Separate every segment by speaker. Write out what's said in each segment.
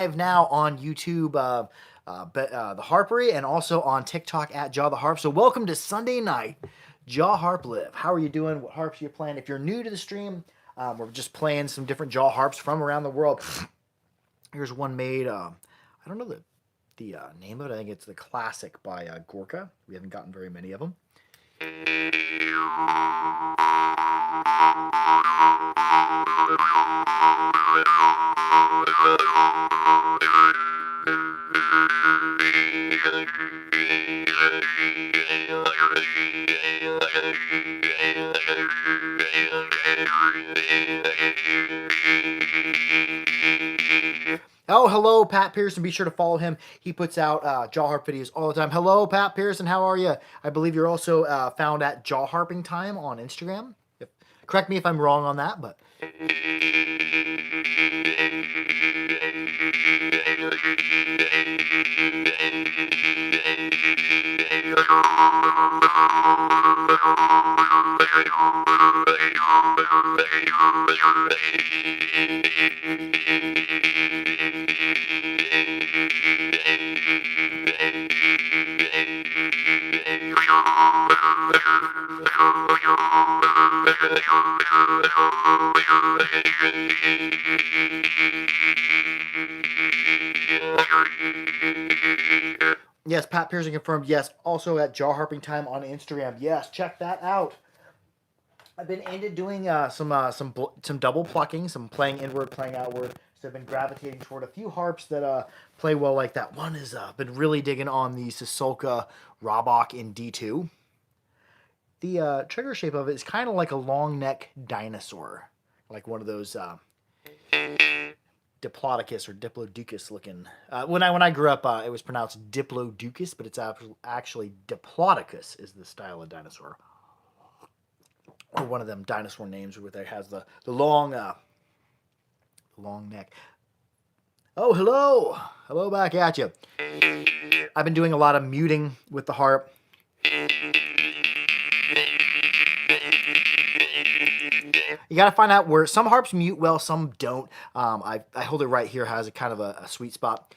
Speaker 1: live now on YouTube, the Harpery, and also on TikTok at Jaw the Harp. So welcome to Sunday night, Jaw Harp Live. How are you doing? What harps are you playing? If you're new to the stream, we're just playing some different Jaw harps from around the world. Here's one made. I don't know the name of it. I think it's the Classic by Gorka. We haven't gotten very many of them. Oh, hello, Pat Pearson. Be sure to follow him. He puts out jaw harp videos all the time. Hello, Pat Pearson. How are you? I believe you're also found at Jaw Harping Time on Instagram. Correct me if I'm wrong on that, but. Yes, Pat Pearson confirmed. Yes, also at Jaw Harping Time on Instagram. Yes, check that out. I've been into doing some double plucking, some playing inward, playing outward. So I've been gravitating toward a few harps that play well like that. One is been really digging on the Sisolka Rabach in D2. The trigger shape of it is kind of like a long neck dinosaur, like one of those Diplodocus or Diplodocus looking. When I grew up, it was pronounced Diplodocus, but it's actually Diplodocus is the style of dinosaur, or one of them dinosaur names where it has the long neck. Oh, hello back at you. I've been doing a lot of muting with the harp. You got to find out where some harps mute well, some don't. I hold it right here, has a kind of a sweet spot.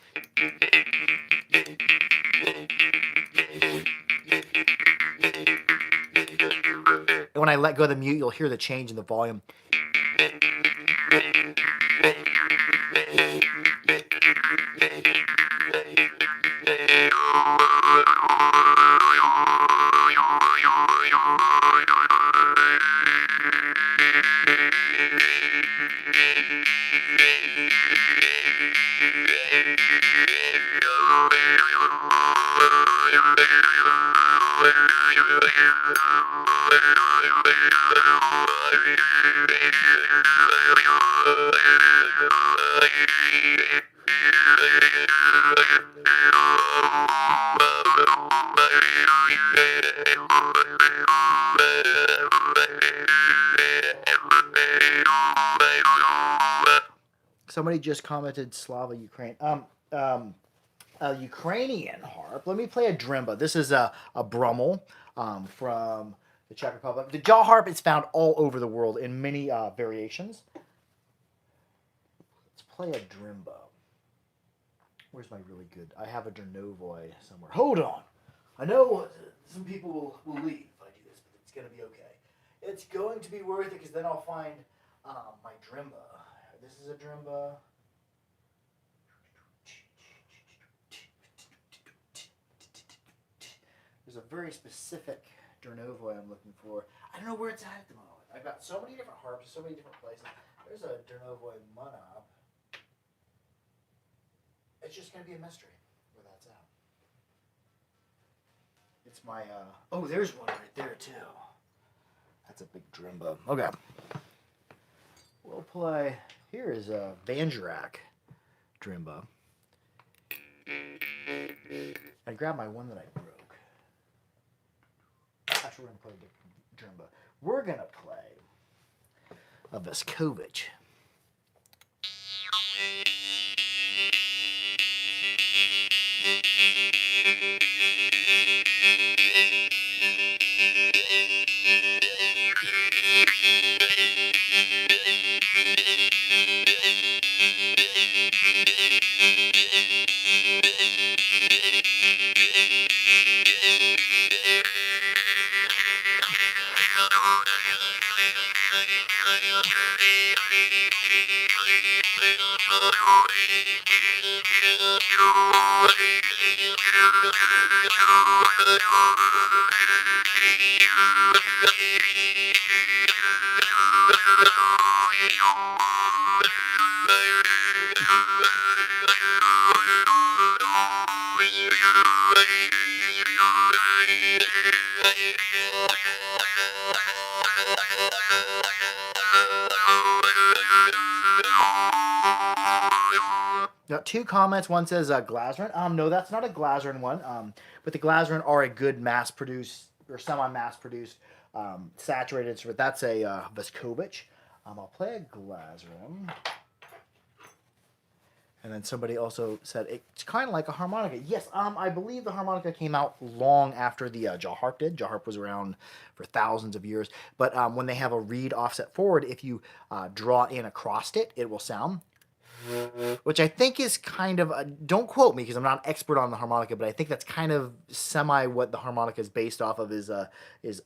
Speaker 1: And when I let go of the mute, you'll hear the change in the volume. Somebody just commented Slava Ukraine. A Ukrainian harp. Let me play a drimba. This is a Brummel from the Czech Republic. The jaw harp is found all over the world in many variations. Let's play a drimba. Where's my really good? I have a Dernovoi somewhere. Hold on. I know some people will leave if I do this, but it's going to be okay. It's going to be worth it because then I'll find my drimba. This is a drimba. There's a very specific Dernovoi I'm looking for. I don't know where it's at the moment. I've got so many different harps, so many different places. There's a Dernovoi Monop. It's just going to be a mystery where that's at. It's my, oh, there's one right there too. That's a big drimba. Okay. We'll play, here is a Banjarak drimba. I grabbed my one that I broke. Actually, we're going to play a drimba. We're going to play a Veskovich. Got two comments. One says Glazerin. No, that's not a Glazerin one. But the Glazerin are a good mass-produced or semi-mass-produced saturated instrument. That's a Vescovich. I'll play a Glazerin. And then somebody also said it's kind of like a harmonica. Yes, I believe the harmonica came out long after the jaw harp did. Jaw harp was around for thousands of years. But when they have a reed offset forward, if you draw in across it, it will sound. Which I think is kind of, don't quote me because I'm not an expert on the harmonica, but I think that's kind of semi what the harmonica is based off of is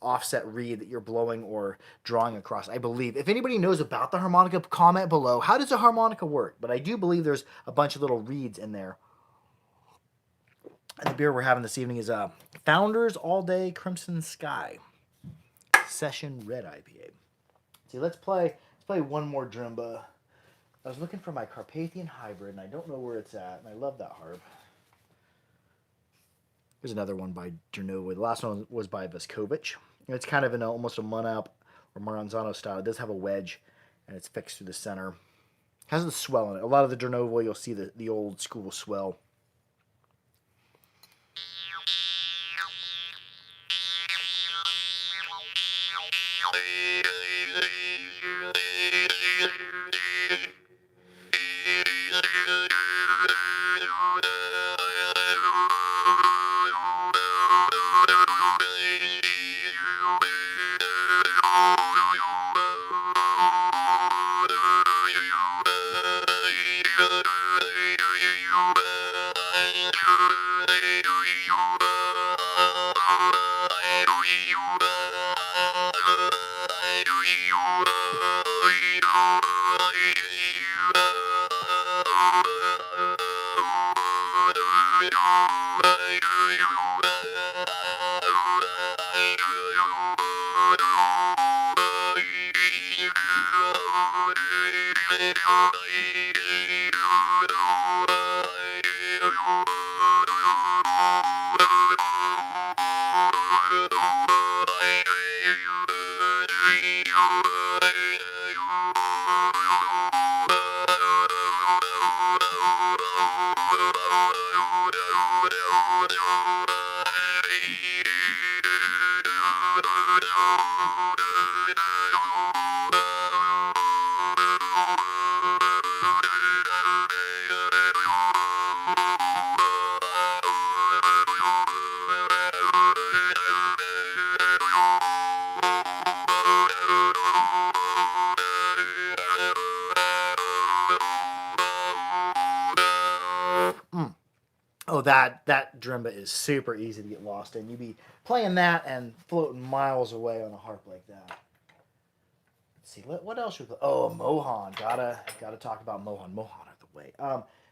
Speaker 1: offset reed that you're blowing or drawing across, I believe. If anybody knows about the harmonica, comment below. How does a harmonica work? But I do believe there's a bunch of little reeds in there. And the beer we're having this evening is Founders All Day Crimson Sky Session Red IPA. See, let's play one more drimba. I was looking for my Carpathian Hybrid, and I don't know where it's at, and I love that harp. Here's another one by Dernova. The last one was by Vescovich. It's kind of in almost a Munap or Maranzano style. It does have a wedge, and it's fixed through the center. It has the swell in it. A lot of the Dernova, you'll see the old school swell. Oh, that drimba is super easy to get lost in. You'd be playing that and floating miles away on a harp like that. Let's see, what else should we play? Oh, Mohan. Gotta talk about Mohan. Mohan are the way.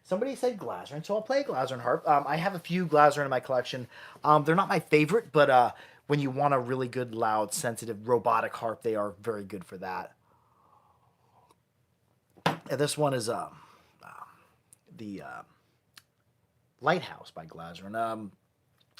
Speaker 1: Somebody said Glazerin, so I'll play a Glazerin harp. I have a few Glazerin in my collection. They're not my favorite, but when you want a really good, loud, sensitive, robotic harp, they are very good for that. And this one is the Lighthouse by Glazerin.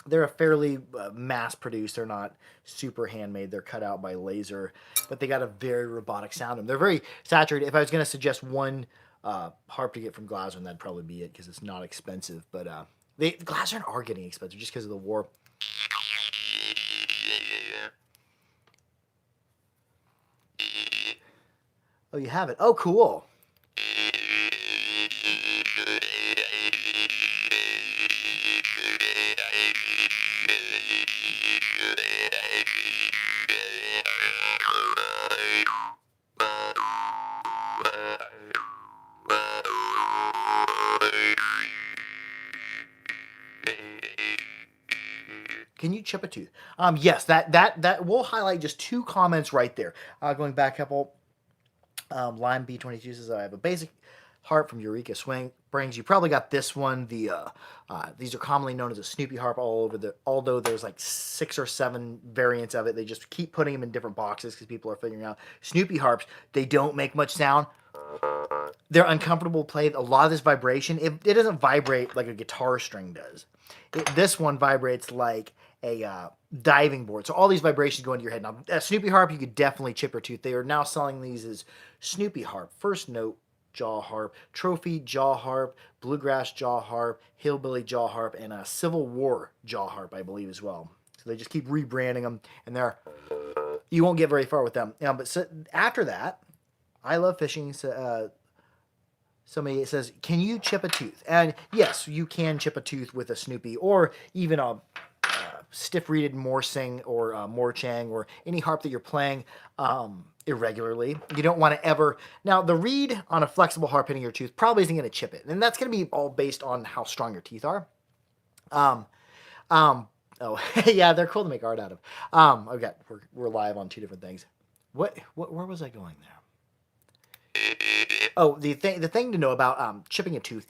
Speaker 1: They're a fairly mass-produced. They're not super handmade. They're cut out by laser, but they got a very robotic sound. And they're very saturated. If I was going to suggest one harp to get from Glazerin, that'd probably be it because it's not expensive. But the Glazerin are getting expensive just because of the war. Oh, you have it. Oh, cool. Can you chip a tooth? Yes, that will highlight just two comments right there. Going back a couple, Lime B22 says I have a basic harp from Eureka Springs. You probably got this one. These are commonly known as a Snoopy harp although there's like 6 or 7 variants of it. They just keep putting them in different boxes because people are figuring out Snoopy harps. They don't make much sound. They're uncomfortable to play. A lot of this vibration, it doesn't vibrate like a guitar string does. This one vibrates like a diving board. So all these vibrations go into your head. Now, a Snoopy harp, you could definitely chip your tooth. They are now selling these as Snoopy harp, first note jaw harp, trophy jaw harp, bluegrass jaw harp, hillbilly jaw harp, and a Civil War jaw harp, I believe, as well. So they just keep rebranding them, and you won't get very far with them. But so after that, I love fishing. Somebody says, can you chip a tooth? And yes, you can chip a tooth with a Snoopy or even a stiff-reeded Morsing or Morchang or any harp that you're playing irregularly. You don't want to ever... Now, the reed on a flexible harp hitting your tooth probably isn't going to chip it. And that's going to be all based on how strong your teeth are. Oh, yeah, they're cool to make art out of. Okay, we're live on 2 different things. Where was I going there? Oh, the thing to know about chipping a tooth.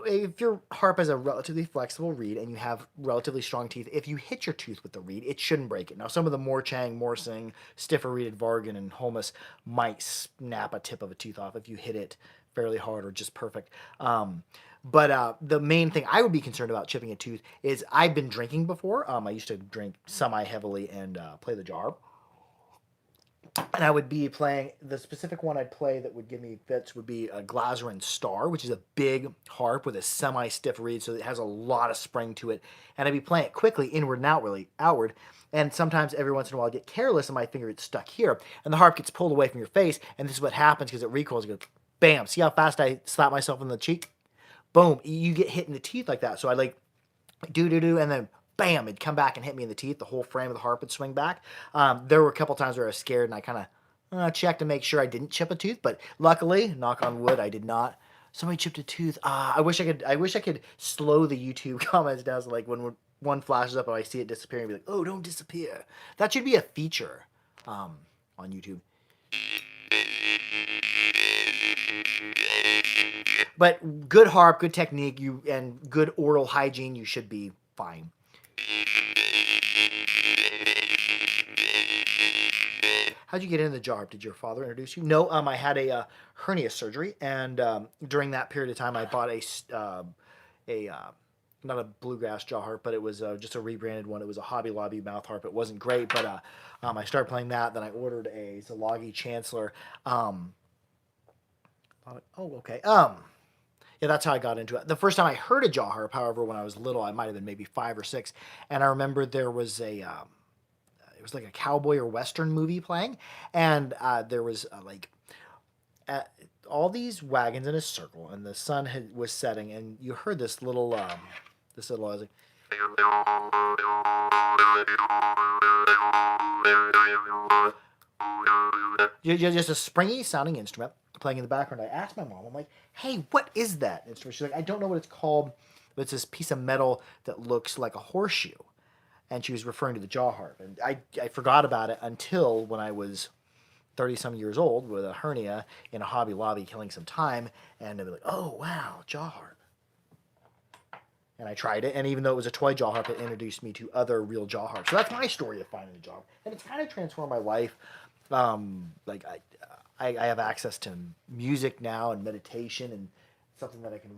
Speaker 1: If your harp has a relatively flexible reed and you have relatively strong teeth, if you hit your tooth with the reed, it shouldn't break it. Now, some of the Morchang, Morsing, stiffer reeded Vargan, and Holmes might snap a tip of a tooth off if you hit it fairly hard or just perfect. But the main thing I would be concerned about chipping a tooth is I've been drinking before. I used to drink semi-heavily and play the jar. And I would be playing, the specific one I'd play that would give me fits would be a Glazerin Star, which is a big harp with a semi-stiff reed, so it has a lot of spring to it. And I'd be playing it quickly, inward and outward. And sometimes, every once in a while, I get careless and my finger gets stuck here. And the harp gets pulled away from your face, and this is what happens because it recoils. It goes, bam. See how fast I slap myself in the cheek? Boom. You get hit in the teeth like that. So I'd like, do, and then bam, it'd come back and hit me in the teeth. The whole frame of the harp would swing back. There were a couple times where I was scared and I kind of checked to make sure I didn't chip a tooth, but luckily, knock on wood, I did not. Somebody chipped a tooth. I wish I could slow the YouTube comments down so like when one flashes up and I see it disappearing, be like, oh, don't disappear. That should be a feature on YouTube. But good harp, good technique, and good oral hygiene, you should be fine. How'd you get into the jaw harp? Did your father introduce you? No, I had a hernia surgery, and during that period of time, I bought not a bluegrass jaw harp, but it was just a rebranded one. It was a Hobby Lobby mouth harp. It wasn't great, but I started playing that. Then I ordered a Zalagi Chancellor. Okay. Yeah, that's how I got into it. The first time I heard a jaw harp, however, when I was little, I might have been maybe 5 or 6, and I remember there was it was like a cowboy or western movie playing, and there was all these wagons in a circle, and the sun was setting, and you heard this little I was like, just a springy sounding instrument playing in the background. I asked my mom, I'm like, hey, what is that instrument? She's like, I don't know what it's called, but it's this piece of metal that looks like a horseshoe. And she was referring to the jaw harp. And I forgot about it until when I was 30-some years old with a hernia in a Hobby Lobby killing some time. And I'd be like, oh, wow, jaw harp. And I tried it. And even though it was a toy jaw harp, it introduced me to other real jaw harps. So that's my story of finding a jaw harp. And it's kind of transformed my life. I have access to music now and meditation and something that I can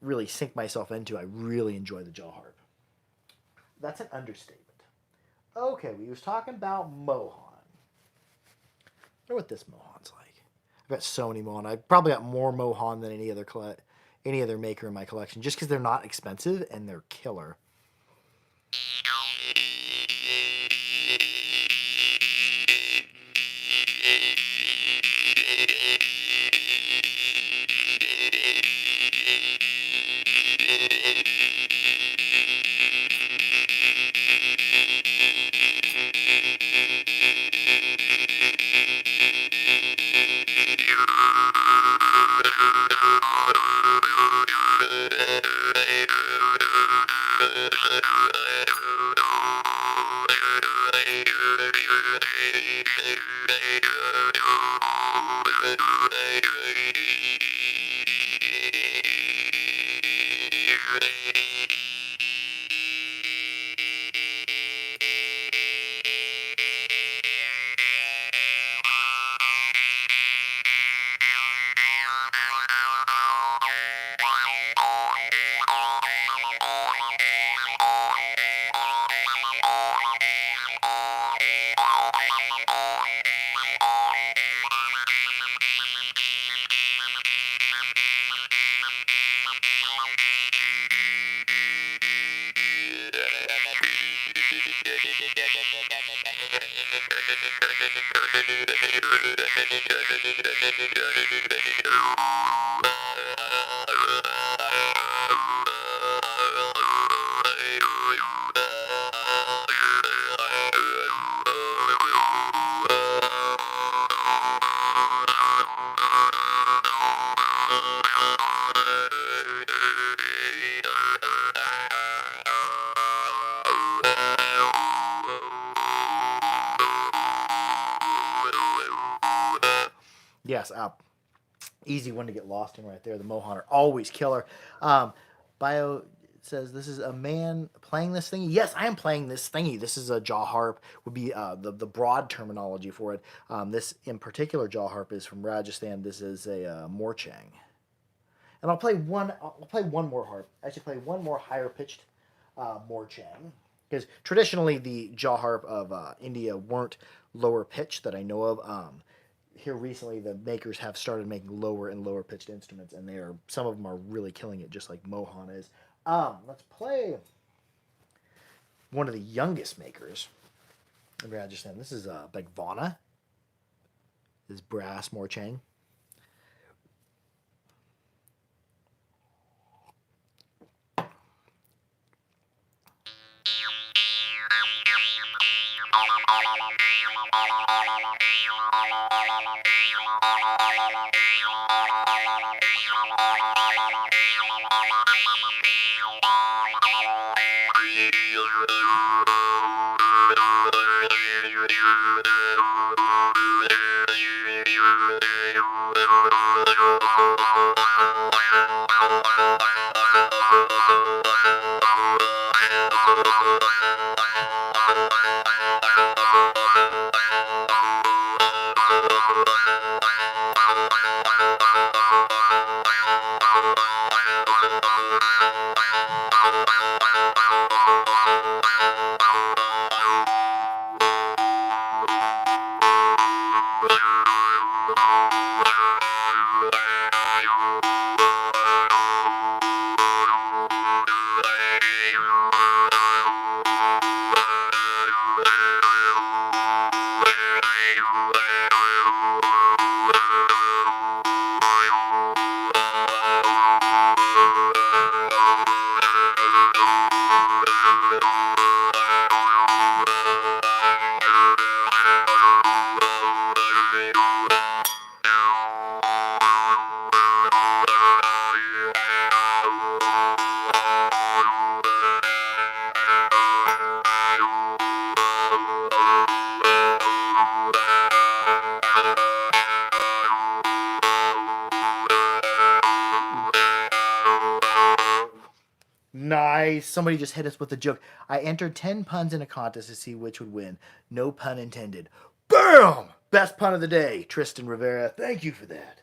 Speaker 1: really sink myself into. I really enjoy the jaw harp. That's an understatement. Okay, we was talking about Mohan. I wonder what this Mohan's like. I've got so many Mohan. I've probably got more Mohan than any other maker in my collection, just because they're not expensive and they're killer. Yes, easy one to get lost in right there. The Mohawk always killer. Bio says this is a man playing this thingy. Yes, I am playing this thingy. This is a jaw harp. Would be the broad terminology for it. This in particular jaw harp is from Rajasthan. This is a Morchang. And I'll play one. I'll play one more harp. I should play one more higher pitched Morchang, because traditionally the jaw harp of India weren't lower pitched that I know of. Here recently, the makers have started making lower and lower pitched instruments, and some of them are really killing it, just like Mohan is. Let's play one of the youngest makers in Rajasthan. This is Bagvana. This is brass Morchang. Nice. Somebody just hit us with a joke. I entered 10 puns in a contest to see which would win. No pun intended. Boom! Best pun of the day. Tristan Rivera. Thank you for that.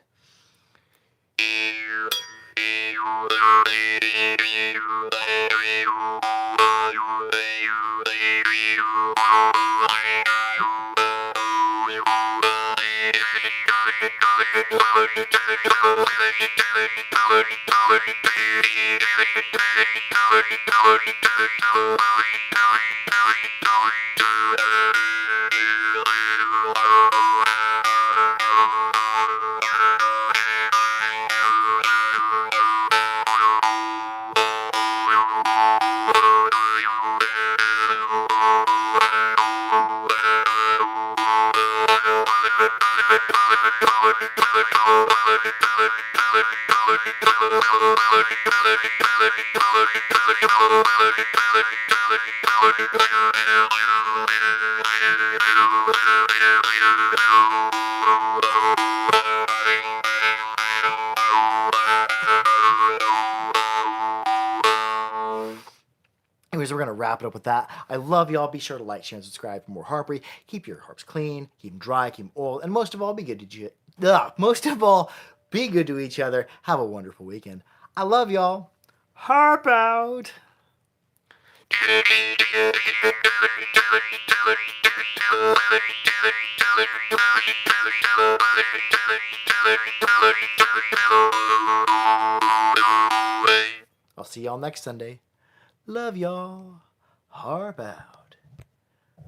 Speaker 1: Anyways, we're going to wrap it up with that. I love y'all. Be sure to like, share, and subscribe for more harpery. Keep your harps clean, keep them dry, keep them oiled, and most of all, be good to be good to each other. Have a wonderful weekend. I love y'all. Harp out. I'll see y'all next Sunday. Love y'all. Harp out.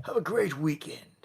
Speaker 1: Have a great weekend.